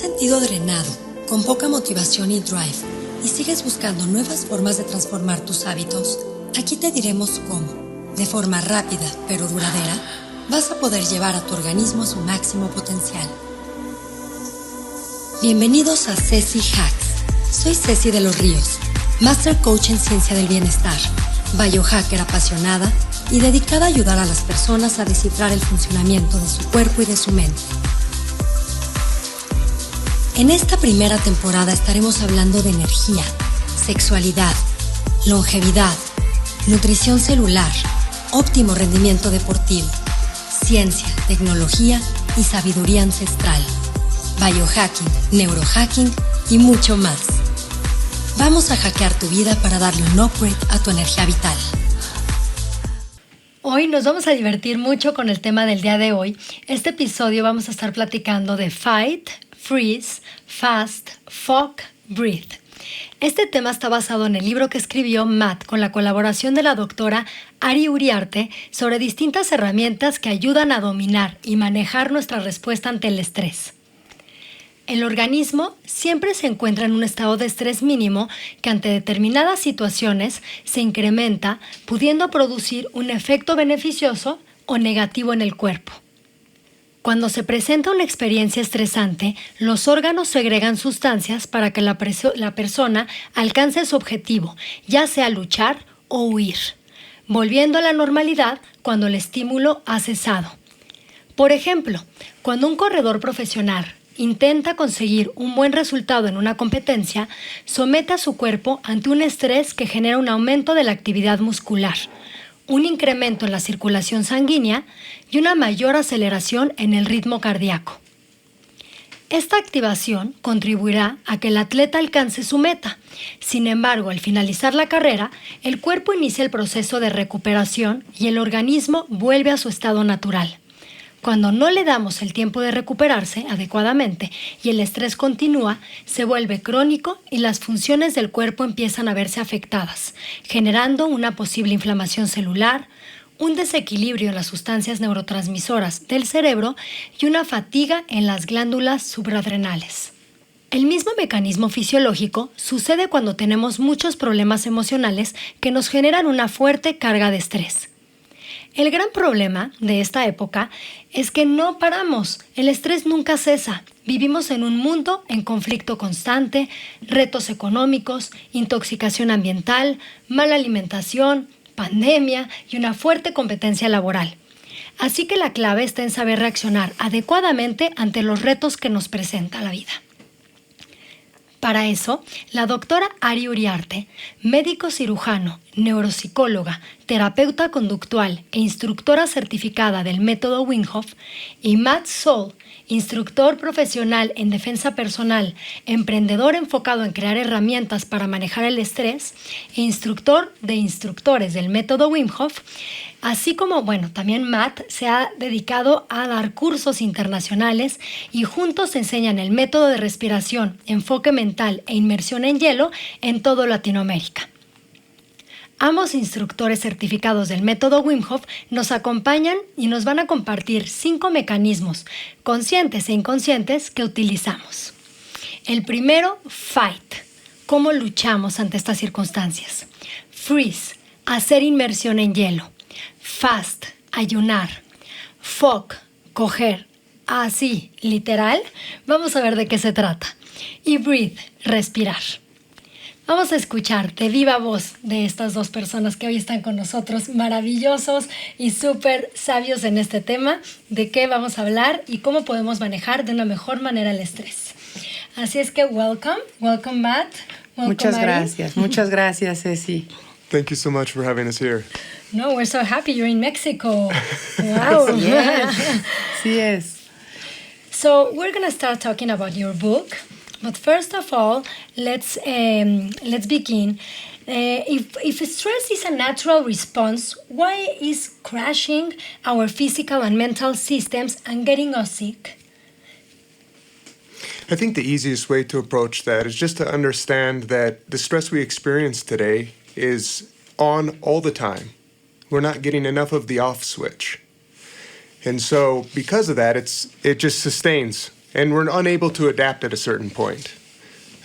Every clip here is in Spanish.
sentido drenado, con poca motivación y drive, y sigues buscando nuevas formas de transformar tus hábitos? Aquí te diremos cómo, de forma rápida pero duradera, vas a poder llevar a tu organismo a su máximo potencial. Bienvenidos a Ceci Hacks. Soy Ceci de los Ríos, Master Coach en Ciencia del Bienestar, biohacker apasionada y dedicada a ayudar a las personas a descifrar el funcionamiento de su cuerpo y de su mente. En esta primera temporada estaremos hablando de energía, sexualidad, longevidad, nutrición celular, óptimo rendimiento deportivo, ciencia, tecnología y sabiduría ancestral, biohacking, neurohacking y mucho más. Vamos a hackear tu vida para darle un upgrade a tu energía vital. Hoy nos vamos a divertir mucho con el tema del día de hoy. Este episodio vamos a estar platicando de fight, freeze, fast, fog, breathe. Este tema está basado en el libro que escribió Matt con la colaboración de la doctora Uriarte sobre distintas herramientas que ayudan a dominar y manejar nuestra respuesta ante el estrés. El organismo siempre se encuentra en un estado de estrés mínimo que ante determinadas situaciones se incrementa, pudiendo producir un efecto beneficioso o negativo en el cuerpo. Cuando se presenta una experiencia estresante, los órganos segregan sustancias para que la persona alcance su objetivo, ya sea luchar o huir, volviendo a la normalidad cuando el estímulo ha cesado. Por ejemplo, cuando un corredor profesional intenta conseguir un buen resultado en una competencia, somete a su cuerpo ante un estrés que genera un aumento de la actividad muscular, un incremento en la circulación sanguínea y una mayor aceleración en el ritmo cardíaco. Esta activación contribuirá a que el atleta alcance su meta. Sin embargo, al finalizar la carrera, el cuerpo inicia el proceso de recuperación y el organismo vuelve a su estado natural. Cuando no le damos el tiempo de recuperarse adecuadamente y el estrés continúa, se vuelve crónico y las funciones del cuerpo empiezan a verse afectadas, generando una posible inflamación celular, un desequilibrio en las sustancias neurotransmisoras del cerebro y una fatiga en las glándulas subadrenales. El mismo mecanismo fisiológico sucede cuando tenemos muchos problemas emocionales que nos generan una fuerte carga de estrés. El gran problema de esta época es que no paramos, el estrés nunca cesa. Vivimos en un mundo en conflicto constante, retos económicos, intoxicación ambiental, mala alimentación, pandemia y una fuerte competencia laboral. Así que la clave está en saber reaccionar adecuadamente ante los retos que nos presenta la vida. Para eso, la doctora Uriarte, médico cirujano, neuropsicóloga, terapeuta conductual e instructora certificada del método Wim Hof, y Matt Soule, instructor profesional en defensa personal, emprendedor enfocado en crear herramientas para manejar el estrés e instructor de instructores del método Wim Hof, así como, también Matt se ha dedicado a dar cursos internacionales y juntos enseñan el método de respiración, enfoque mental e inmersión en hielo en toda Latinoamérica. Ambos instructores certificados del método Wim Hof nos acompañan y nos van a compartir 5 mecanismos conscientes e inconscientes que utilizamos. El primero, fight, cómo luchamos ante estas circunstancias. Freeze, hacer inmersión en hielo. Fast, ayunar. Fog, coger. Así, literal. Vamos a ver de qué se trata. Y breathe, respirar. Vamos a escuchar de viva voz de estas dos personas que hoy están con nosotros, maravillosos y súper sabios en este tema, de qué vamos a hablar y cómo podemos manejar de una mejor manera el estrés. Así es que welcome Matt. Muchas gracias, Ceci. Thank you so much for having us here. No, we're so happy you're in Mexico. Wow. Yes. So we're going to start talking about your book. But first of all, let's begin. If stress is a natural response, why is crashing our physical and mental systems and getting us sick? I think the easiest way to approach that is just to understand that the stress we experience today is on all the time. We're not getting enough of the off switch. And so because of that, it just sustains and we're unable to adapt at a certain point.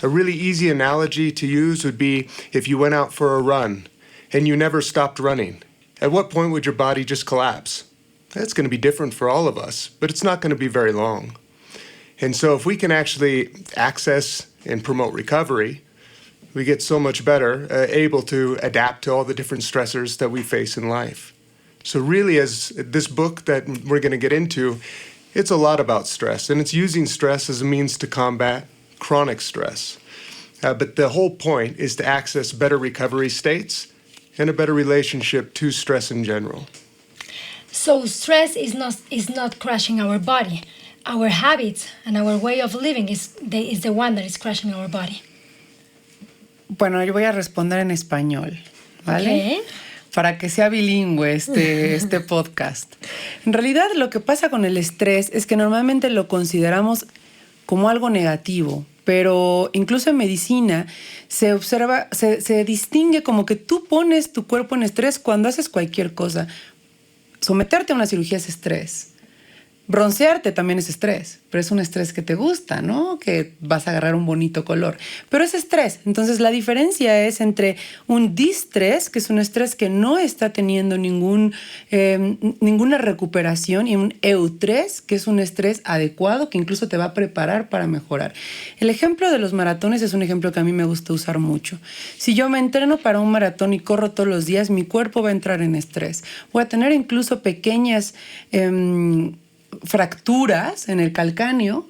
A really easy analogy to use would be if you went out for a run and you never stopped running. At what point would your body just collapse? That's going to be different for all of us, but it's not going to be very long. And so if we can actually access and promote recovery, we get so much better able to adapt to all the different stressors that we face in life. So really, as this book that we're going to get into, it's a lot about stress, and it's using stress as a means to combat chronic stress. But the whole point is to access better recovery states and a better relationship to stress in general. So stress is not crashing our body. Our habits and our way of living is the one that is crashing our body. Bueno, yo voy a responder en español, ¿vale? Okay. Para que sea bilingüe este podcast. En realidad, lo que pasa con el estrés es que normalmente lo consideramos como algo negativo, pero incluso en medicina se observa, se distingue como que tú pones tu cuerpo en estrés cuando haces cualquier cosa. Someterte a una cirugía es estrés. Broncearte también es estrés, pero es un estrés que te gusta, ¿no? Que vas a agarrar un bonito color. Pero es estrés. Entonces, la diferencia es entre un distrés, que es un estrés que no está teniendo ninguna recuperación, y un eustrés, que es un estrés adecuado, que incluso te va a preparar para mejorar. El ejemplo de los maratones es un ejemplo que a mí me gusta usar mucho. Si yo me entreno para un maratón y corro todos los días, mi cuerpo va a entrar en estrés. Voy a tener incluso pequeñas fracturas en el calcáneo,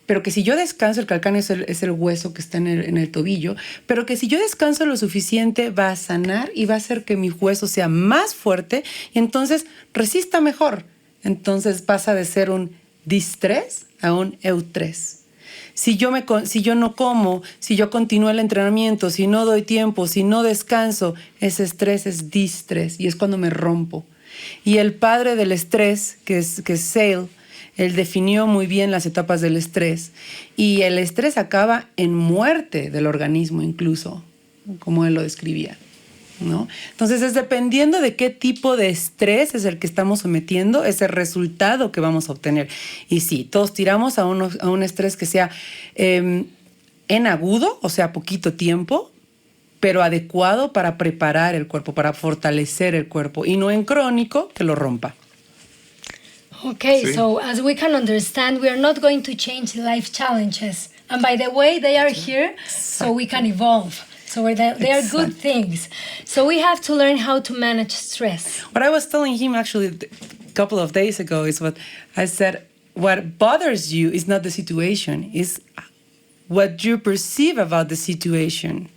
pero que si yo descanso, el calcáneo es el hueso que está en el tobillo, pero que si yo descanso lo suficiente va a sanar y va a hacer que mi hueso sea más fuerte y entonces resista mejor. Entonces pasa de ser un distrés a un eustrés. Si yo no como, si yo continúo el entrenamiento, si no doy tiempo, si no descanso, ese estrés es distrés y es cuando me rompo. Y el padre del estrés, que es Soule, él definió muy bien las etapas del estrés. Y el estrés acaba en muerte del organismo incluso, como él lo describía, ¿no? Entonces es dependiendo de qué tipo de estrés es el que estamos sometiendo, es el resultado que vamos a obtener. Y sí, todos tiramos a un estrés que sea en agudo, o sea, poquito tiempo, pero adecuado para preparar el cuerpo, para fortalecer el cuerpo, y no en crónico que lo rompa. Okay, Sí. so as we can understand, we are not going to change life challenges. And by the way, they are here so we can evolve. So they are good things. So we have to learn how to manage stress. What I was telling him actually a couple of days ago is what I said, what bothers you is not the situation, is what you perceive about the situation.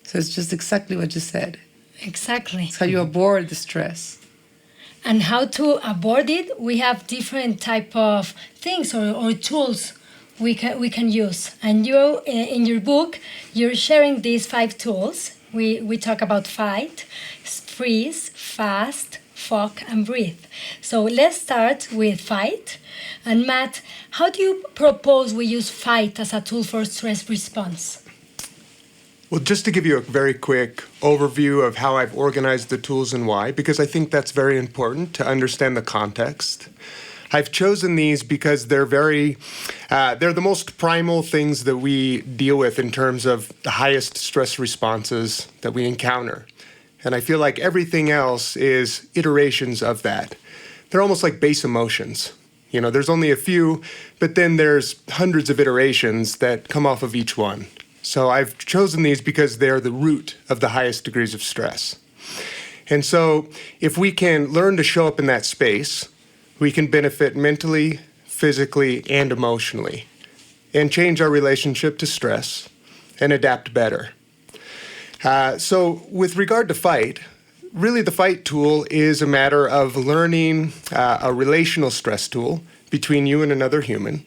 So it's just exactly what you said. Exactly. It's how you avoid the stress. And how to avoid it, we have different type of things or tools we can use. And you, in your book, you're sharing these 5 tools. We talk about fight, freeze, fast, fuck, and breathe. So let's start with fight. And Matt, how do you propose we use fight as a tool for stress response? Well, just to give you a very quick overview of how I've organized the tools and why, because I think that's very important to understand the context. I've chosen these because they're the most primal things that we deal with in terms of the highest stress responses that we encounter. And I feel like everything else is iterations of that. They're almost like base emotions. You know, there's only a few, but then there's hundreds of iterations that come off of each one. So I've chosen these because they're the root of the highest degrees of stress. And so if we can learn to show up in that space, we can benefit mentally, physically, and emotionally, and change our relationship to stress and adapt better. So with regard to fight, really the fight tool is a matter of learning a relational stress tool between you and another human,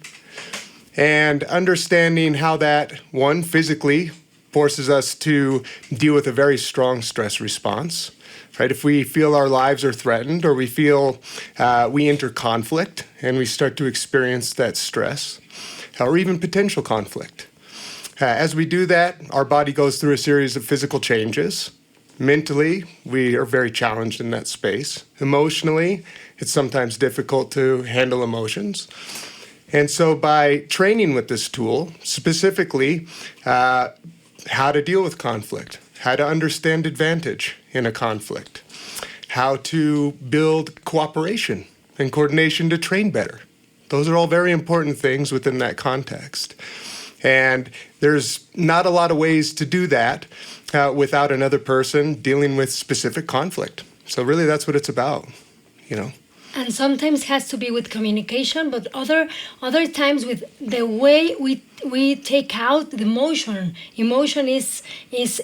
and understanding how that, one, physically forces us to deal with a very strong stress response, right? If we feel our lives are threatened, or we feel we enter conflict and we start to experience that stress, or even potential conflict. As we do that, our body goes through a series of physical changes. Mentally, we are very challenged in that space. Emotionally, it's sometimes difficult to handle emotions. And so by training with this tool, specifically how to deal with conflict, how to understand advantage in a conflict, how to build cooperation and coordination to train better. Those are all very important things within that context. And there's not a lot of ways to do that without another person dealing with specific conflict. So really that's what it's about, you know. And sometimes has to be with communication, but other times with the way we take out the emotion. Emotion is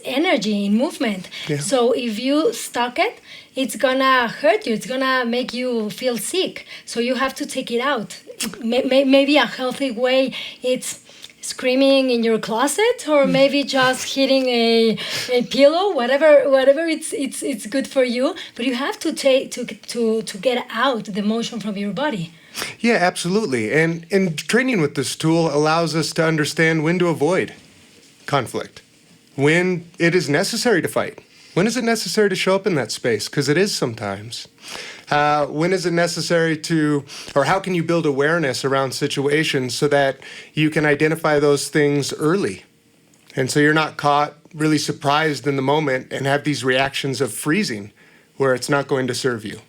energy in movement. Yeah. So if you stuck it, it's gonna hurt you. It's gonna make you feel sick. So you have to take it out. Maybe a healthy way. It's screaming in your closet, or maybe just hitting a pillow, whatever it's good for you, but you have to take to get out the emotion from your body. Yeah, absolutely. And training with this tool allows us to understand when to avoid conflict, when it is necessary to fight. When is it necessary to show up in that space? Because it is sometimes. When is it necessary to, or how can you build awareness around situations so that you can identify those things early? And so you're not caught really surprised in the moment and have these reactions of freezing where it's not going to serve you.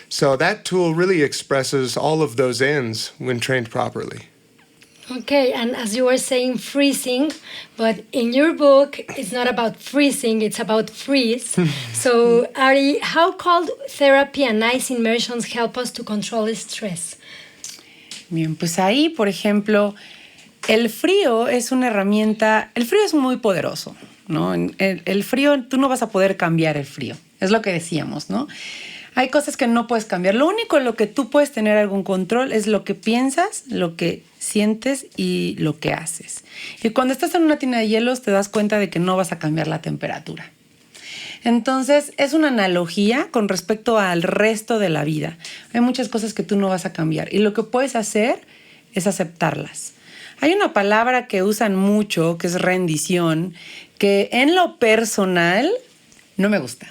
So that tool really expresses all of those ends when trained properly. Okay, and as you were saying, freezing, but in your book, it's not about freezing, it's about freeze. So, Ari, how cold therapy and ice immersions help us to control stress? Bien, pues ahí, por ejemplo, el frío es una herramienta, el frío es muy poderoso, ¿no? El frío, tú no vas a poder cambiar el frío, es lo que decíamos, ¿no? Hay cosas que no puedes cambiar. Lo único en lo que tú puedes tener algún control es lo que piensas, lo que sientes y lo que haces. Y cuando estás en una tina de hielos te das cuenta de que no vas a cambiar la temperatura. Entonces, es una analogía con respecto al resto de la vida. Hay muchas cosas que tú no vas a cambiar y lo que puedes hacer es aceptarlas. Hay una palabra que usan mucho, que es rendición, que en lo personal no me gusta.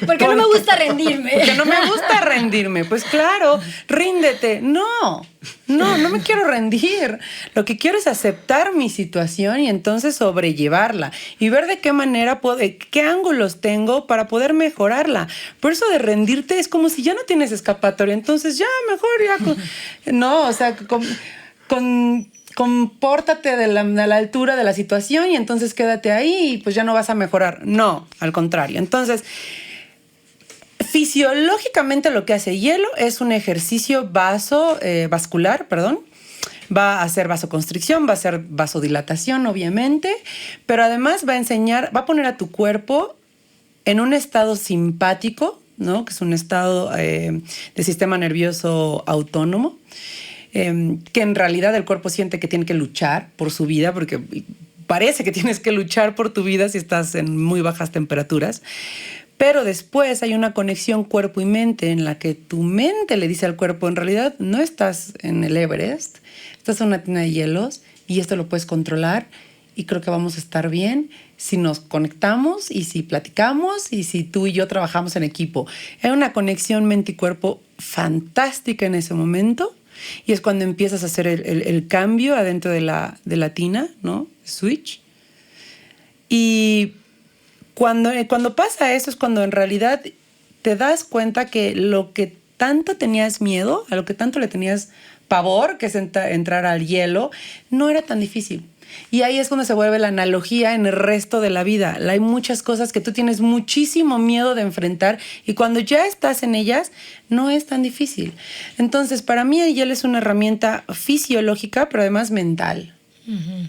Porque no me gusta rendirme. Porque no me gusta rendirme. Pues claro, ríndete. No me quiero rendir. Lo que quiero es aceptar mi situación y entonces sobrellevarla y ver de qué manera qué ángulos tengo para poder mejorarla. Por eso de rendirte es como si ya no tienes escapatoria. Entonces ya, mejor ya. No, o sea, compórtate a la altura de la situación y entonces quédate ahí y pues ya no vas a mejorar. No, al contrario. Entonces, fisiológicamente lo que hace hielo es un ejercicio vascular, Va a hacer vasoconstricción, va a hacer vasodilatación, obviamente, pero además va a poner a tu cuerpo en un estado simpático, ¿no? Que es un estado de sistema nervioso autónomo, que en realidad el cuerpo siente que tiene que luchar por su vida, porque parece que tienes que luchar por tu vida si estás en muy bajas temperaturas. Pero después hay una conexión cuerpo y mente en la que tu mente le dice al cuerpo, en realidad no estás en el Everest, estás en una tina de hielos y esto lo puedes controlar y creo que vamos a estar bien si nos conectamos y si platicamos y si tú y yo trabajamos en equipo. Hay una conexión mente y cuerpo fantástica en ese momento y es cuando empiezas a hacer el cambio adentro de la tina, ¿no? Switch. Y cuando pasa eso es cuando en realidad te das cuenta que lo que tanto tenías miedo, a lo que tanto le tenías pavor, que es entrar al hielo, no era tan difícil. Y ahí es cuando se vuelve la analogía en el resto de la vida. Hay muchas cosas que tú tienes muchísimo miedo de enfrentar y cuando ya estás en ellas, no es tan difícil. Entonces, para mí el hielo es una herramienta fisiológica, pero además mental. Uh-huh.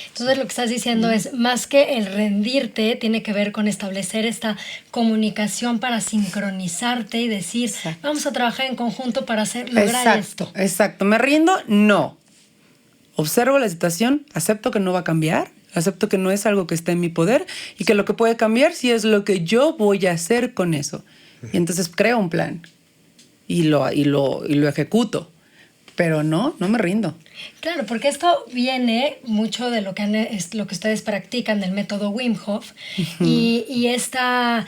Entonces lo que estás diciendo es, más que el rendirte, tiene que ver con establecer esta comunicación para sincronizarte y decir, exacto, vamos a trabajar en conjunto para lograr esto. Exacto. ¿Me rindo? No. Observo la situación, acepto que no va a cambiar, acepto que no es algo que está en mi poder y que lo que puede cambiar sí es lo que yo voy a hacer con eso. Y entonces creo un plan y lo ejecuto. pero no me rindo. Claro, porque esto viene mucho de lo que ustedes practican del método Wim Hof y esta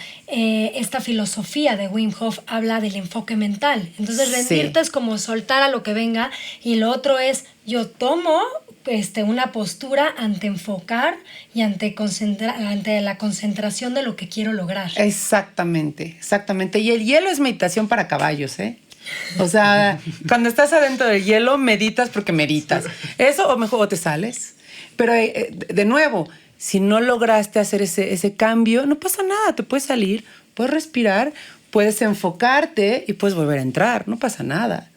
filosofía de Wim Hof habla del enfoque mental. Entonces rendirte es como soltar a lo que venga y lo otro es yo tomo una postura ante enfocar y ante la concentración de lo que quiero lograr. Exactamente. Y el hielo es meditación para caballos, ¿eh? O sea, cuando estás adentro del hielo, meditas porque meditas. Eso o mejor o te sales. Pero de nuevo, si no lograste hacer ese cambio, no pasa nada, te puedes salir, puedes respirar, puedes enfocarte y puedes volver a entrar, no pasa nada.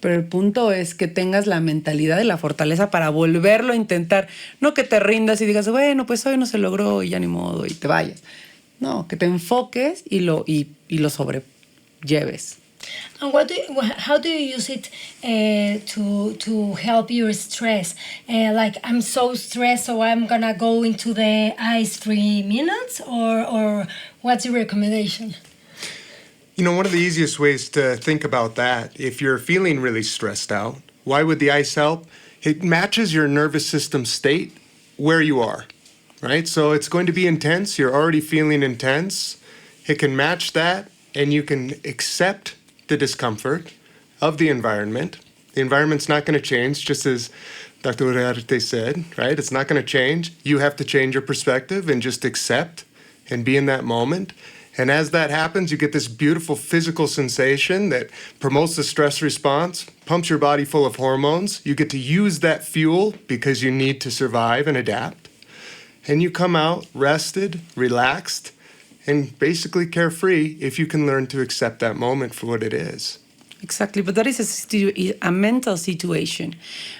Pero el punto es que tengas la mentalidad y la fortaleza para volverlo a intentar. No que te rindas y digas, bueno, pues hoy no se logró y ya ni modo y te vayas. No, que te enfoques y lo sobrelleves. And how do you use it to help your stress? Like I'm so stressed, so I'm gonna go into the ice 3 minutes, or what's your recommendation? You know, one of the easiest ways to think about that, if you're feeling really stressed out, why would the ice help? It matches your nervous system state where you are, right? So it's going to be intense. You're already feeling intense. It can match that, and you can accept the discomfort of the environment. The environment's not going to change, just as Dr. Uriarte said, right? It's not going to change. You have to change your perspective and just accept and be in that moment. And as that happens, you get this beautiful physical sensation that promotes the stress response, pumps your body full of hormones. You get to use that fuel because you need to survive and adapt. And you come out rested, relaxed, and basically carefree if you can learn to accept that moment for what it is. Exactly, but that is a mental situation.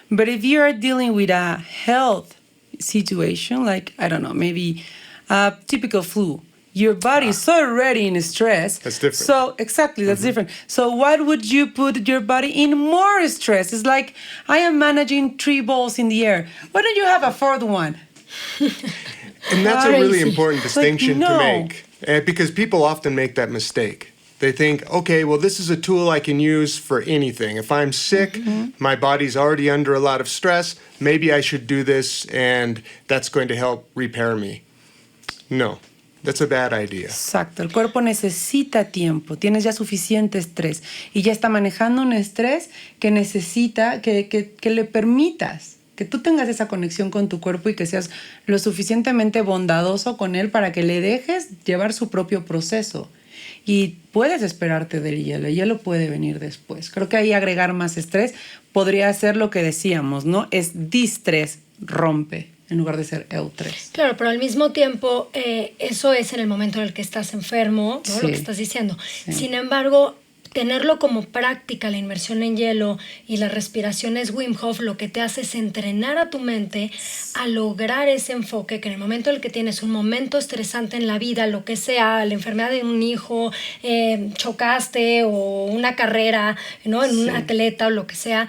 But if you are dealing with a health situation, like, I don't know, maybe a typical flu, your body is already in stress. That's different. So, exactly, that's different. So what would you put your body in more stress? It's like, I am managing 3 balls in the air. Why don't you have a 4th one? And that's a really important distinction like, no. to make. Because people often make that mistake. They think, okay, well, this is a tool I can use for anything. If I'm sick, my body's already under a lot of stress, maybe I should do this and that's going to help repair me. No, that's a bad idea. Exacto, el cuerpo necesita tiempo, tienes ya suficiente estrés y ya está manejando un estrés que necesita que le permitas. Que tú tengas esa conexión con tu cuerpo y que seas lo suficientemente bondadoso con él para que le dejes llevar su propio proceso. Y puedes esperarte del hielo, el hielo puede venir después. Creo que ahí agregar más estrés podría ser lo que decíamos, ¿no? Es distrés, rompe, en lugar de ser eustrés. Claro, pero al mismo tiempo, eso es en el momento en el que estás enfermo, ¿no? Sí. Lo que estás diciendo. Sí. Sin embargo, tenerlo como práctica, la inmersión en hielo y las respiraciones Wim Hof, lo que te hace es entrenar a tu mente a lograr ese enfoque, que en el momento en el que tienes un momento estresante en la vida, lo que sea, la enfermedad de un hijo, chocaste o una carrera, ¿no? En un atleta o lo que sea,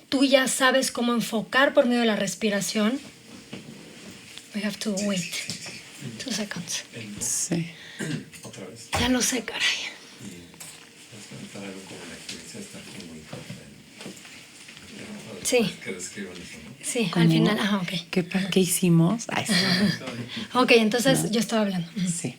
tú ya sabes cómo enfocar por medio de la respiración. We have to wait 2 seconds. Sí. Otra vez. Ya lo sé, caray. Algo como la experiencia de estar con Wim Hof. Sí. Que describan eso, ¿no? Sí, al final. Ajá, ok. ¿Qué hicimos? Ay, sí. Ok, entonces yo estaba hablando. Sí.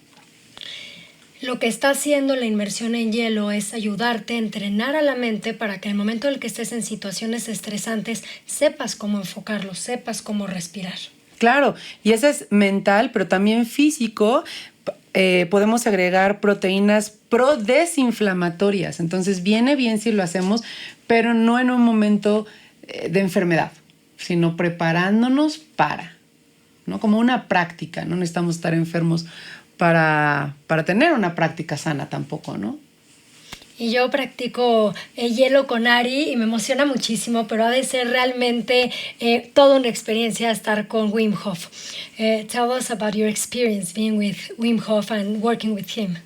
Lo que está haciendo la inmersión en hielo es ayudarte a entrenar a la mente para que en el momento en el que estés en situaciones estresantes sepas cómo enfocarlo, sepas cómo respirar. Claro, y ese es mental, pero también físico. Podemos agregar proteínas pro-desinflamatorias. Entonces viene bien si lo hacemos, pero no en un momento de enfermedad, sino preparándonos para, ¿no? Como una práctica. No necesitamos estar enfermos para tener una práctica sana tampoco, ¿no? Y yo practico hielo con Ari y me emociona muchísimo, pero ha de ser realmente toda una experiencia estar con Wim Hof. Tell us about your experience being with Wim Hof and working with him.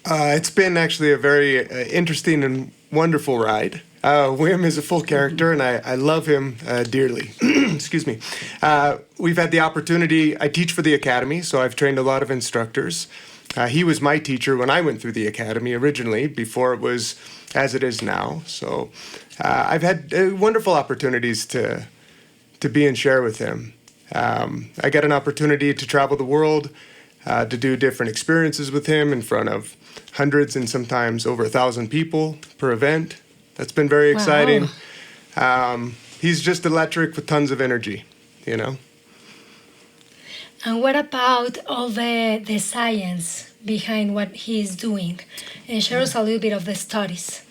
It's been actually a very interesting and wonderful ride. Wim is a full character, and I love him dearly. Excuse me. We've had the opportunity, I teach for the academy, so I've trained a lot of instructors. He was my teacher when I went through the academy originally, before it was as it is now. So I've had wonderful opportunities to be and share with him. I got an opportunity to travel the world, to do different experiences with him in front of hundreds and sometimes over 1,000 people per event. That's been very exciting. He's just electric with tons of energy, you know. And what about all the science behind what he's doing? And share us a little bit of the studies.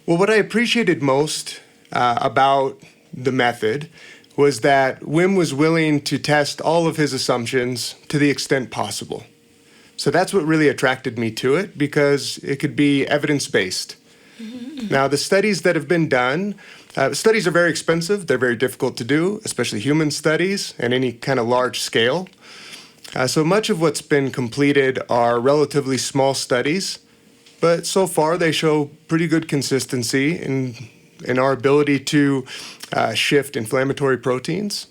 Well, what I appreciated most about the method was that Wim was willing to test all of his assumptions to the extent possible. So that's what really attracted me to it, because it could be evidence-based. Now, the studies that have been done, studies are very expensive. They're very difficult to do, especially human studies and any kind of large scale. So much of what's been completed are relatively small studies, but so far they show pretty good consistency in our ability to shift inflammatory proteins.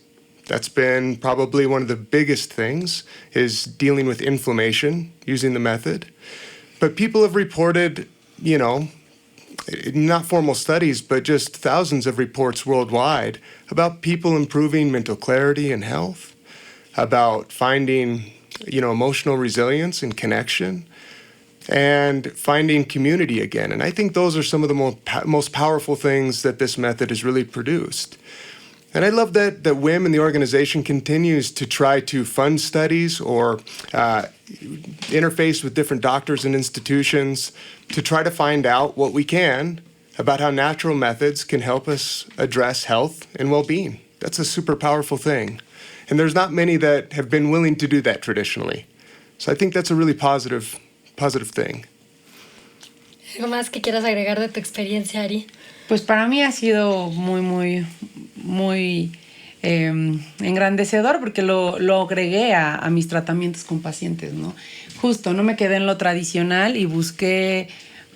That's been probably one of the biggest things, is dealing with inflammation using the method. But people have reported, you know, not formal studies, but just thousands of reports worldwide about people improving mental clarity and health, about finding, you know, emotional resilience and connection, and finding community again. And I think those are some of the most powerful things that this method has really produced. And I love that Wim and the organization continues to try to fund studies or interface with different doctors and institutions to try to find out what we can about how natural methods can help us address health and well-being. That's a super powerful thing. And there's not many that have been willing to do that traditionally. So I think that's a really positive thing. ¿Algo más que quieras agregar de tu experiencia, Ari? Pues para mí ha sido muy engrandecedor, porque lo agregué a mis tratamientos con pacientes, ¿no? Justo, no me quedé en lo tradicional y busqué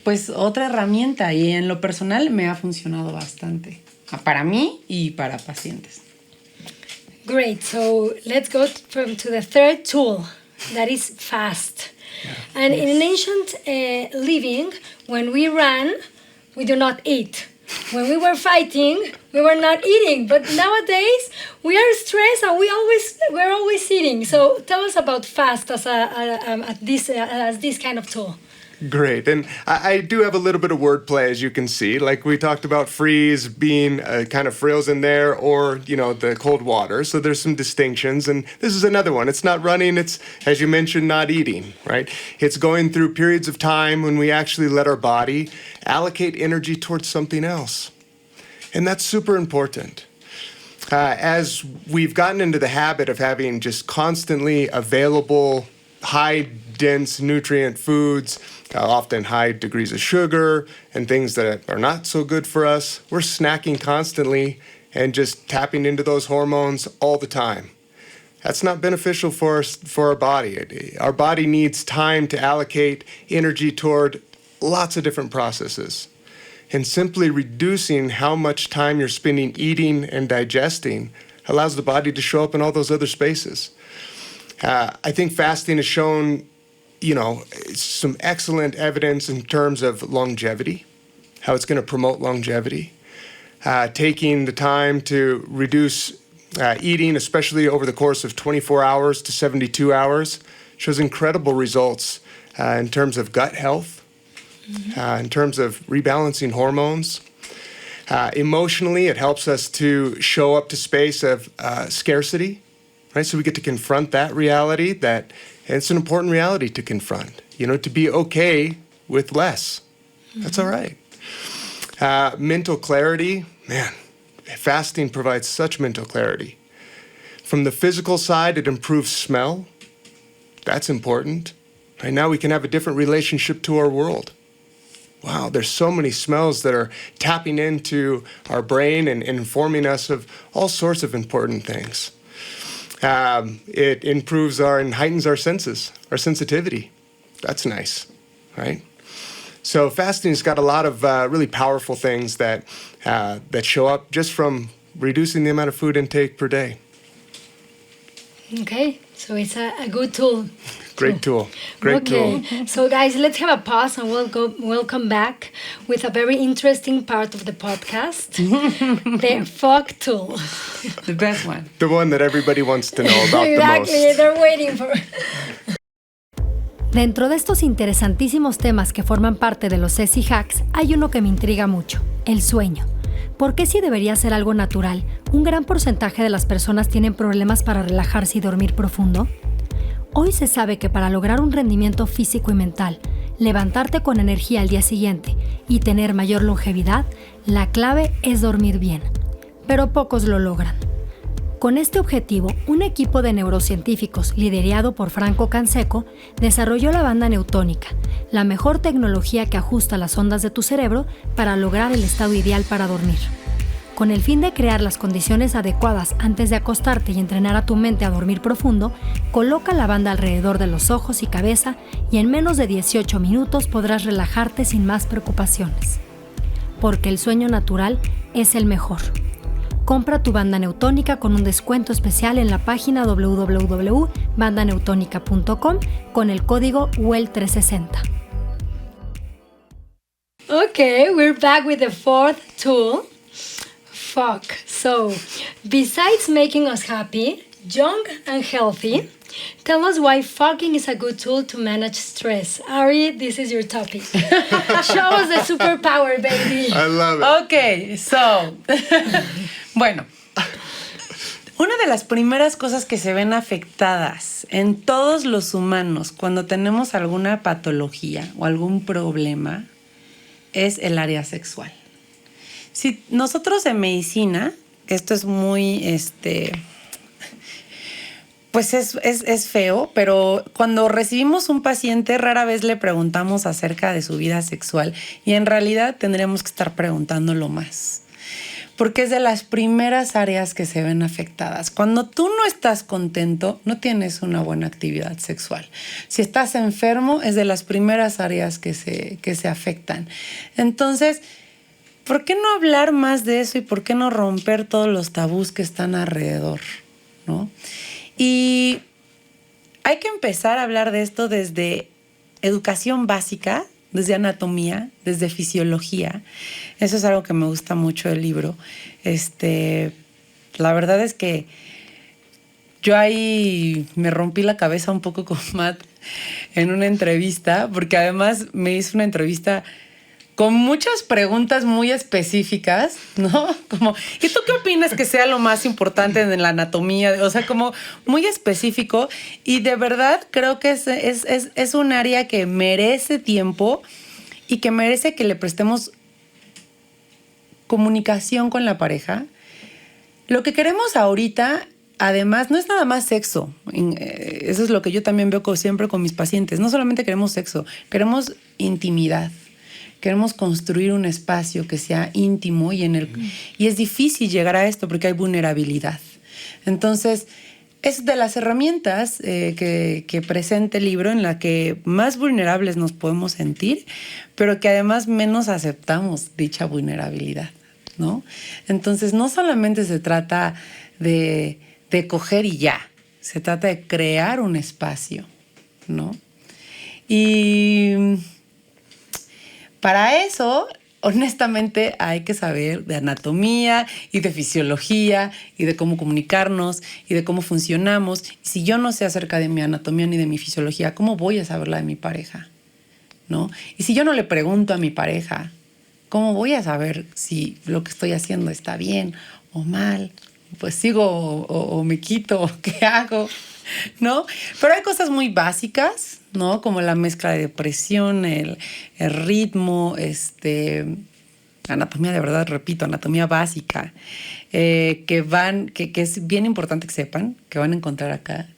pues otra herramienta, y en lo personal me ha funcionado bastante, para mí y para pacientes. Great. So let's go to the third tool, that is fast. Yeah. And in ancient living, when we ran, we do not eat. When we were fighting, we were not eating. But nowadays, we are stressed and we're always eating. So tell us about fast as this kind of tool. Great. And I do have a little bit of wordplay, as you can see. Like we talked about freeze being kind of frills in there, or, you know, the cold water. So there's some distinctions. And this is another one. It's not running. It's, as you mentioned, not eating, right? It's going through periods of time when we actually let our body allocate energy towards something else. And that's super important. As we've gotten into the habit of having just constantly available high dense nutrient foods, often high degrees of sugar and things that are not so good for us, we're snacking constantly and just tapping into those hormones all the time. That's not beneficial for our body. Our body needs time to allocate energy toward lots of different processes. And simply reducing how much time you're spending eating and digesting allows the body to show up in all those other spaces. I think fasting has shown, you know, some excellent evidence in terms of longevity, how it's going to promote longevity. Taking the time to reduce eating, especially over the course of 24 hours to 72 hours, shows incredible results in terms of gut health, in terms of rebalancing hormones. Emotionally, it helps us to show up to space of scarcity, right? So we get to confront that reality, and it's an important reality to confront, you know, to be okay with less. That's all right. Mental clarity, man, fasting provides such mental clarity. From the physical side, it improves smell. That's important. Right now we can have a different relationship to our world. Wow, there's so many smells that are tapping into our brain and informing us of all sorts of important things. It improves and heightens our senses, our sensitivity. That's nice, right? So fasting's got a lot of really powerful things that show up just from reducing the amount of food intake per day. Okay, so it's a good tool. Great Great tool. Great tool. Okay, so guys, let's have a pause and we'll come back with a very interesting part of the podcast, the fog tool. The best one. The one that everybody wants to know about the Exactly, most. they're waiting for. Dentro de estos interesantísimos temas que forman parte de los Ceci Hacks, hay uno que me intriga mucho, el sueño. ¿Por qué si debería ser algo natural, un gran porcentaje de las personas tienen problemas para relajarse y dormir profundo? Hoy se sabe que para lograr un rendimiento físico y mental, levantarte con energía al día siguiente y tener mayor longevidad, la clave es dormir bien. Pero pocos lo logran. Con este objetivo, un equipo de neurocientíficos liderado por Franco Canseco desarrolló la banda neutónica, la mejor tecnología que ajusta las ondas de tu cerebro para lograr el estado ideal para dormir. Con el fin de crear las condiciones adecuadas antes de acostarte y entrenar a tu mente a dormir profundo, coloca la banda alrededor de los ojos y cabeza y en menos de 18 minutos podrás relajarte sin más preocupaciones. Porque el sueño natural es el mejor. Compra tu banda neutónica con un descuento especial en la página www.bandaneutónica.com con el código WELL360. Okay, we're back with the fourth tool, fog. So, besides making us happy, young and healthy, tell us why fogging is a good tool to manage stress. Ari, this is your topic. Show us the superpower, baby. I love it. Ok, so, bueno, una de las primeras cosas que se ven afectadas en todos los humanos cuando tenemos alguna patología o algún problema es el área sexual. Si nosotros en medicina, que esto es muy, pues es feo, pero cuando recibimos un paciente rara vez le preguntamos acerca de su vida sexual y en realidad tendríamos que estar preguntándolo más. Porque es de las primeras áreas que se ven afectadas. Cuando tú no estás contento, no tienes una buena actividad sexual. Si estás enfermo, es de las primeras áreas que se afectan. Entonces, ¿por qué no hablar más de eso y por qué no romper todos los tabús que están alrededor, ¿no? Y hay que empezar a hablar de esto desde educación básica, desde anatomía, desde fisiología. Eso es algo que me gusta mucho del libro. La verdad es que yo ahí me rompí la cabeza un poco con Matt en una entrevista, porque además me hizo una entrevista con muchas preguntas muy específicas, ¿no? Como, ¿y tú qué opinas que sea lo más importante en la anatomía? O sea, como muy específico. Y de verdad creo que es un área que merece tiempo y que merece que le prestemos comunicación con la pareja. Lo que queremos ahorita, además, no es nada más sexo. Eso es lo que yo también veo siempre con mis pacientes. No solamente queremos sexo, queremos intimidad. Queremos construir un espacio que sea íntimo y es difícil llegar a esto porque hay vulnerabilidad. Entonces, es de las herramientas que presenta el libro en la que más vulnerables nos podemos sentir, pero que además menos aceptamos dicha vulnerabilidad, ¿no? Entonces, no solamente se trata de coger y ya, se trata de crear un espacio, ¿no? Y para eso, honestamente, hay que saber de anatomía y de fisiología y de cómo comunicarnos y de cómo funcionamos. Y si yo no sé acerca de mi anatomía ni de mi fisiología, ¿cómo voy a saber la de mi pareja? ¿No? Y si yo no le pregunto a mi pareja, ¿cómo voy a saber si lo que estoy haciendo está bien o mal? Pues sigo o me quito, ¿qué hago? ¿No? Pero hay cosas muy básicas, ¿no? Como la mezcla de presión, el ritmo, anatomía de verdad, repito, anatomía básica, que es bien importante que sepan, que van a encontrar acá.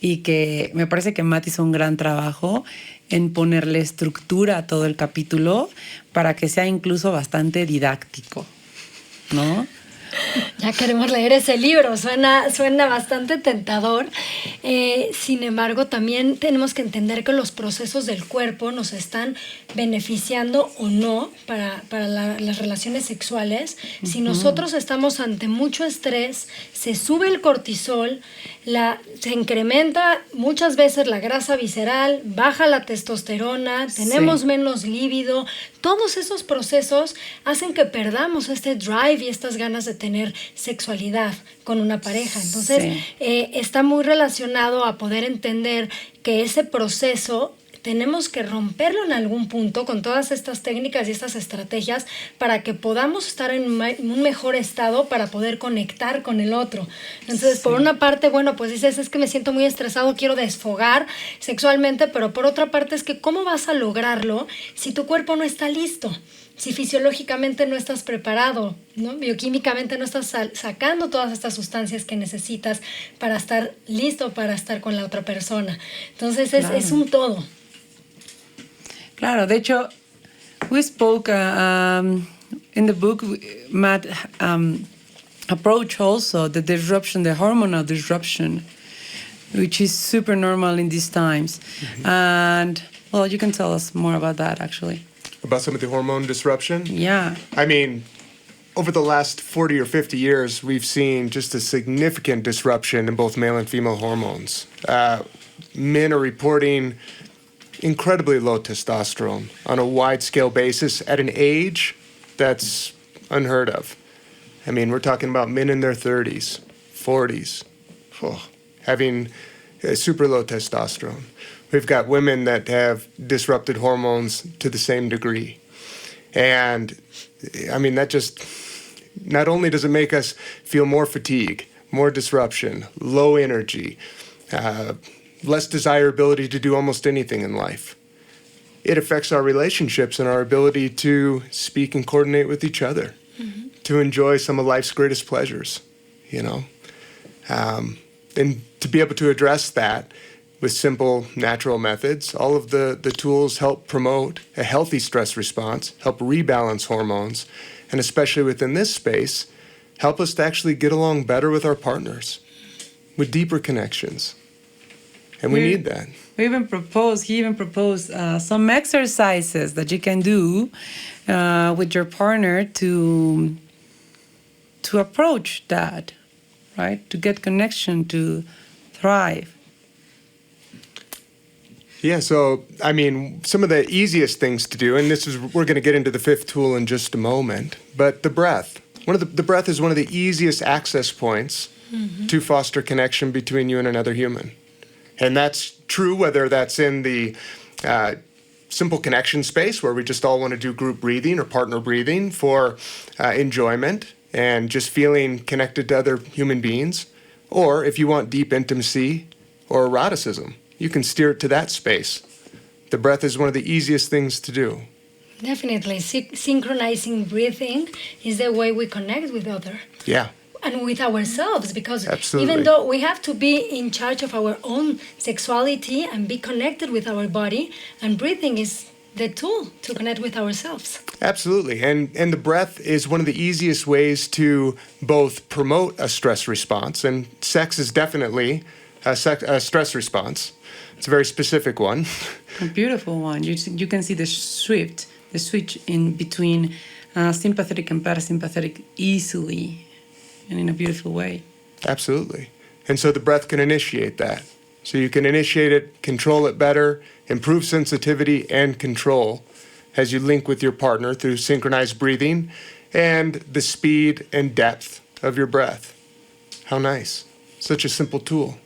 Y que me parece que Matt hizo un gran trabajo en ponerle estructura a todo el capítulo para que sea incluso bastante didáctico, ¿no? Ya queremos leer ese libro, suena bastante tentador. Sin embargo, también tenemos que entender que los procesos del cuerpo nos están beneficiando o no para las relaciones sexuales. Si nosotros estamos ante mucho estrés, se sube el cortisol, se incrementa muchas veces la grasa visceral, baja la testosterona, tenemos menos líbido. Todos esos procesos hacen que perdamos este drive y estas ganas de tener sexualidad con una pareja. Entonces, está muy relacionado a poder entender que ese proceso tenemos que romperlo en algún punto con todas estas técnicas y estas estrategias para que podamos estar en un mejor estado para poder conectar con el otro. Entonces, por una parte, bueno, pues dices, es que me siento muy estresado, quiero desfogar sexualmente, pero por otra parte es que ¿cómo vas a lograrlo si tu cuerpo no está listo? Si fisiológicamente no estás preparado, ¿no? Bioquímicamente no estás sacando todas estas sustancias que necesitas para estar listo para estar con la otra persona. Entonces, es un todo. Claro, de hecho, we spoke in the book, Matt approach also the disruption, the hormonal disruption, which is super normal in these times. And, well, you can tell us more about that, actually. About some of the hormone disruption? Yeah. I mean, over the last 40 or 50 years, we've seen just a significant disruption in both male and female hormones. Men are reporting incredibly low testosterone on a wide-scale basis at an age that's unheard of. I mean, we're talking about men in their 30s, 40s, having super low testosterone. We've got women that have disrupted hormones to the same degree. And, I mean, that just, not only does it make us feel more fatigue, more disruption, low energy, less desirability to do almost anything in life. It affects our relationships and our ability to speak and coordinate with each other, to enjoy some of life's greatest pleasures, you know. And to be able to address that with simple, natural methods, all of the tools help promote a healthy stress response, help rebalance hormones, and especially within this space, help us to actually get along better with our partners, with deeper connections. And we need that. He even proposed some exercises that you can do with your partner to approach that, right? To get connection, to thrive. Yeah, so, I mean, some of the easiest things to do, and we're going to get into the fifth tool in just a moment, but the breath. The breath is one of the easiest access points to foster connection between you and another human. And that's true whether that's in the simple connection space where we just all want to do group breathing or partner breathing for enjoyment and just feeling connected to other human beings. Or if you want deep intimacy or eroticism, you can steer it to that space. The breath is one of the easiest things to do. Definitely. Synchronizing breathing is the way we connect with others. Yeah. And with ourselves, because Absolutely. even though we have to be in charge of our own sexuality and be connected with our body, and breathing is the tool to connect with ourselves. Absolutely. And the breath is one of the easiest ways to both promote a stress response, and sex is definitely a stress response. It's a very specific one. A beautiful one. You can see the switch in between sympathetic and parasympathetic easily and in a beautiful way. Absolutely. And so the breath can initiate that. So you can initiate it, control it better, improve sensitivity and control as you link with your partner through synchronized breathing and the speed and depth of your breath. How nice. Such a simple tool.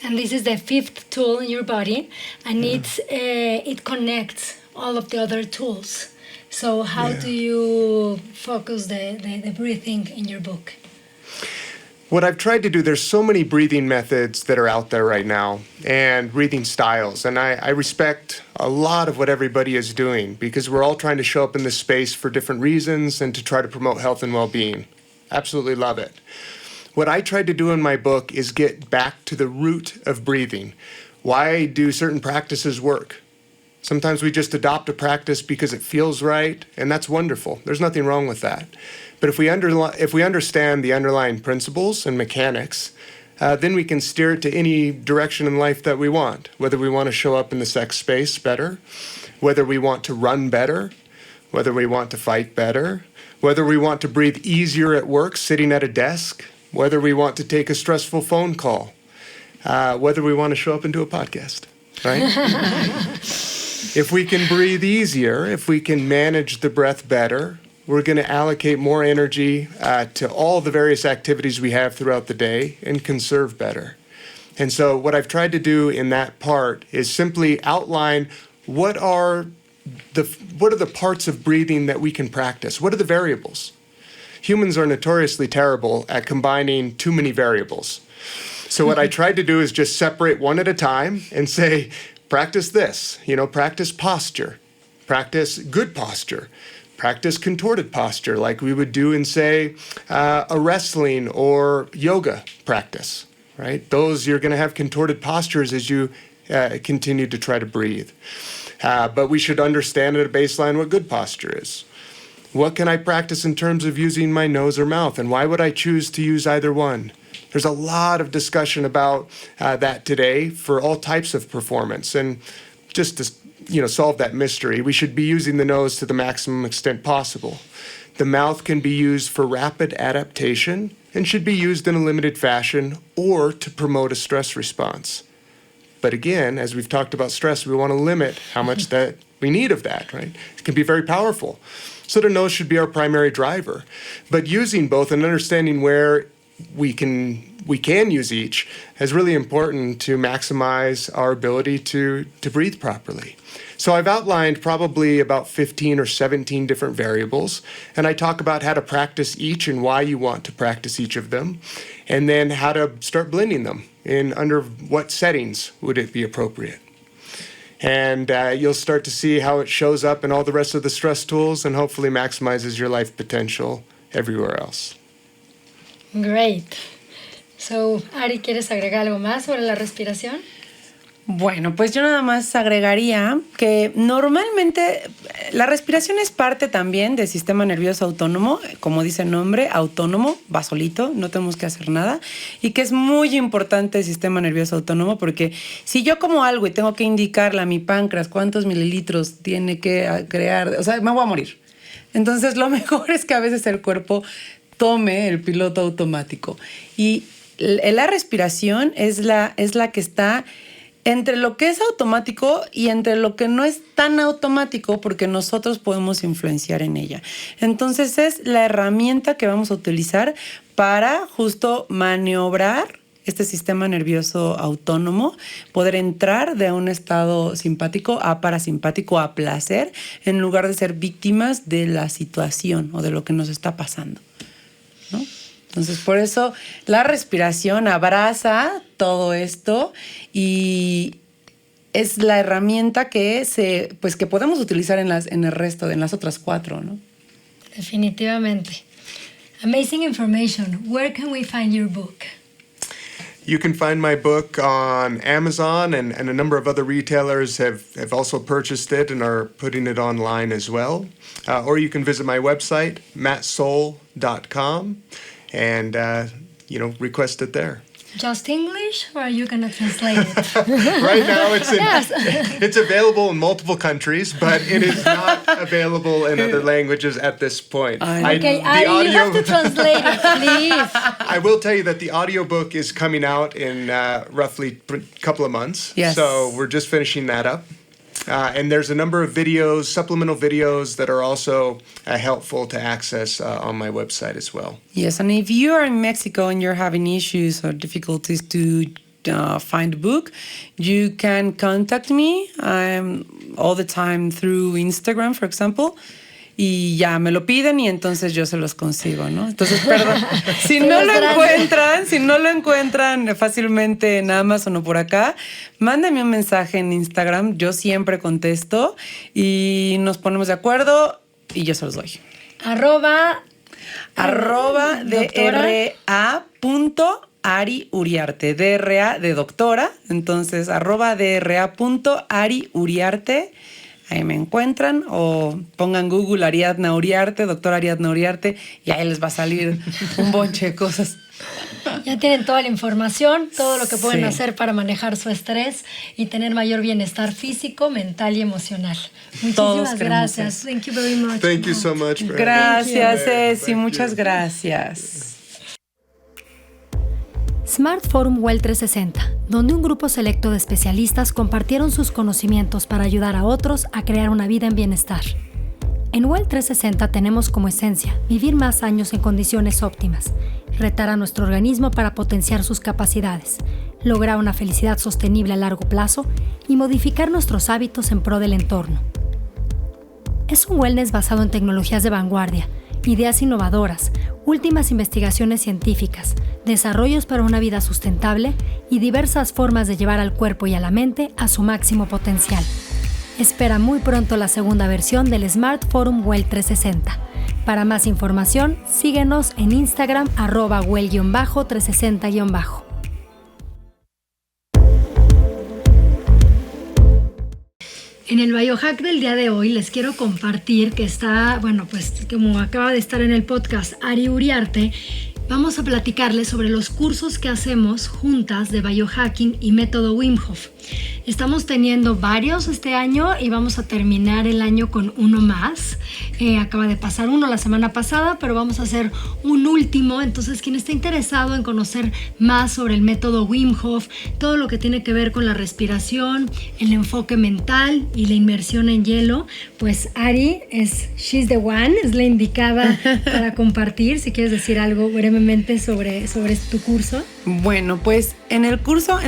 And this is the fifth tool in your body, and it connects all of the other tools. So how do you focus the breathing in your book? What I've tried to do, there's so many breathing methods that are out there right now and breathing styles. And I respect a lot of what everybody is doing because we're all trying to show up in this space for different reasons and to try to promote health and well-being. Absolutely love it. What I tried to do in my book is get back to the root of breathing. Why do certain practices work? Sometimes we just adopt a practice because it feels right, and that's wonderful. There's nothing wrong with that. But if we understand the underlying principles and mechanics, then we can steer it to any direction in life that we want, whether we want to show up in the sex space better, whether we want to run better, whether we want to fight better, whether we want to breathe easier at work sitting at a desk, whether we want to take a stressful phone call, whether we want to show up and do a podcast, right? If we can breathe easier, if we can manage the breath better, we're going to allocate more energy to all the various activities we have throughout the day and conserve better. And so what I've tried to do in that part is simply outline what are the parts of breathing that we can practice? What are the variables? Humans are notoriously terrible at combining too many variables. So what I tried to do is just separate one at a time and say, practice this, practice posture, practice good posture, practice contorted posture like we would do in, say, a wrestling or yoga practice, right? Those, you're going to have contorted postures as you continue to try to breathe. But we should understand at a baseline what good posture is. What can I practice in terms of using my nose or mouth, and why would I choose to use either one? There's a lot of discussion about that today for all types of performance. And just to solve that mystery, we should be using the nose to the maximum extent possible. The mouth can be used for rapid adaptation and should be used in a limited fashion or to promote a stress response. But again, as we've talked about stress, we want to limit how much that we need of that, right? It can be very powerful. So the nose should be our primary driver. But using both and understanding where we can use each is really important to maximize our ability to breathe properly. So I've outlined probably about 15 or 17 different variables, and I talk about how to practice each and why you want to practice each of them, and then how to start blending them in under what settings would it be appropriate. And you'll start to see how it shows up in all the rest of the stress tools and hopefully maximizes your life potential everywhere else. Great. So, Ari, ¿quieres agregar algo más sobre la respiración? Bueno, pues yo nada más agregaría que normalmente la respiración es parte también del sistema nervioso autónomo, como dice el nombre, autónomo, va solito, no tenemos que hacer nada, y que es muy importante el sistema nervioso autónomo porque si yo como algo y tengo que indicarle a mi páncreas cuántos mililitros tiene que crear, o sea, me voy a morir. Entonces lo mejor es que a veces el cuerpo tome el piloto automático. Y la respiración es la que está entre lo que es automático y entre lo que no es tan automático porque nosotros podemos influenciar en ella. Entonces es la herramienta que vamos a utilizar para justo maniobrar este sistema nervioso autónomo, poder entrar de un estado simpático a parasimpático a placer en lugar de ser víctimas de la situación o de lo que nos está pasando, ¿no? Entonces, por eso la respiración abraza todo esto y es la herramienta que que podemos utilizar en el resto, en las otras 4, ¿no? Definitivamente. Amazing information. Where can we find your book? You can find my book on Amazon, and a number of other retailers have also purchased it and are putting it online as well. Or you can visit my website, mattsoule.com. And, request it there. Just English, or are you going to translate it? Right now, it's available in multiple countries, but it is not available in other languages at this point. Okay, Ari, you have to translate it, please. I will tell you that the audiobook is coming out in roughly a couple of months. Yes. So we're just finishing that up. And there's a number of videos, supplemental videos that are also helpful to access on my website as well. Yes, and if you are in Mexico and you're having issues or difficulties to find the book, you can contact me all the time through Instagram, for example. Y ya me lo piden y entonces yo se los consigo, ¿no? Entonces, perdón, si no lo encuentran fácilmente en Amazon o por acá, mándenme un mensaje en Instagram, yo siempre contesto y nos ponemos de acuerdo y yo se los doy. @ @Uriarte, DRA de doctora, entonces @DRA.AriUriarte. Ahí me encuentran o pongan Google Ariadna Uriarte, doctora Ariadna Uriarte, y ahí les va a salir un bonche de cosas. Ya tienen toda la información, todo lo que pueden Sí. hacer para manejar su estrés y tener mayor bienestar físico, mental y emocional. Todos Muchísimas queremos gracias. eso. Thank you very much. Thank you so much for Gracias, having me. Ceci, muchas gracias. Smart Forum Well 360, donde un grupo selecto de especialistas compartieron sus conocimientos para ayudar a otros a crear una vida en bienestar. En Well 360 tenemos como esencia vivir más años en condiciones óptimas, retar a nuestro organismo para potenciar sus capacidades, lograr una felicidad sostenible a largo plazo y modificar nuestros hábitos en pro del entorno. Es un wellness basado en tecnologías de vanguardia, ideas innovadoras, últimas investigaciones científicas, desarrollos para una vida sustentable y diversas formas de llevar al cuerpo y a la mente a su máximo potencial. Espera muy pronto la segunda versión del Smart Forum Well 360. Para más información, síguenos en Instagram @well_360_. En el biohack del día de hoy les quiero compartir que está, bueno, pues como acaba de estar en el podcast Uriarte, vamos a platicarles sobre los cursos que hacemos juntas de biohacking y método Wim Hof. Estamos teniendo varios este año y vamos a terminar el año con uno más. Acaba de pasar uno la semana pasada, pero vamos a hacer un último. Entonces, quien esté interesado en conocer más sobre el método Wim Hof, todo lo que tiene que ver con la respiración, el enfoque mental y la inmersión en hielo, pues Ari she's the one, es la indicada para compartir. Si quieres decir algo brevemente sobre tu curso. Bueno, pues en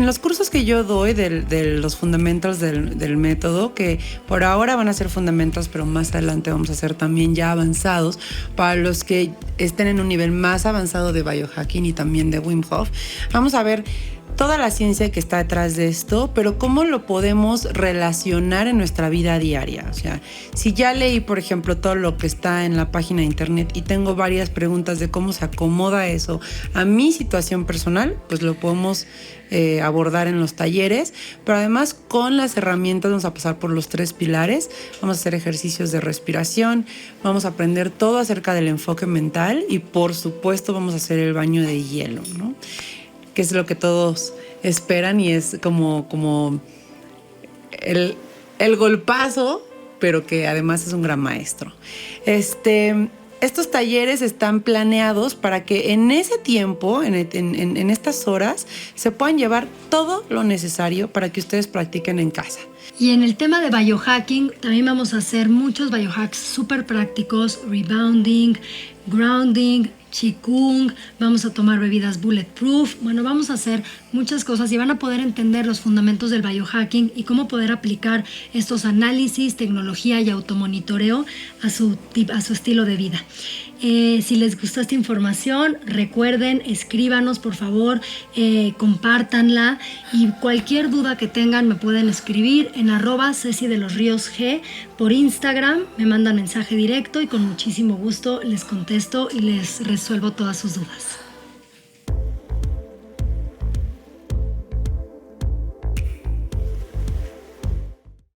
los cursos que yo doy de los fundamentos del método, que por ahora van a ser fundamentos, pero más adelante vamos a hacer también ya avanzados, para los que estén en un nivel más avanzado de biohacking y también de Wim Hof, vamos a ver toda la ciencia que está detrás de esto, pero cómo lo podemos relacionar en nuestra vida diaria. O sea, si ya leí, por ejemplo, todo lo que está en la página de internet y tengo varias preguntas de cómo se acomoda eso a mi situación personal, pues lo podemos abordar en los talleres, pero además con las herramientas vamos a pasar por los 3 pilares, vamos a hacer ejercicios de respiración, vamos a aprender todo acerca del enfoque mental y por supuesto vamos a hacer el baño de hielo, ¿no? Que es lo que todos esperan y es como el golpazo, pero que además es un gran maestro. Estos talleres están planeados para que en ese tiempo, en estas horas, se puedan llevar todo lo necesario para que ustedes practiquen en casa. Y en el tema de biohacking, también vamos a hacer muchos biohacks súper prácticos, rebounding, grounding, Qigong, vamos a tomar bebidas bulletproof, bueno, vamos a hacer muchas cosas y van a poder entender los fundamentos del biohacking y cómo poder aplicar estos análisis, tecnología y automonitoreo a su estilo de vida. Si les gustó esta información, recuerden, escríbanos por favor, compártanla y cualquier duda que tengan me pueden escribir en @Ceci de los Ríos G por Instagram, me mandan mensaje directo y con muchísimo gusto les contesto y les resuelvo todas sus dudas.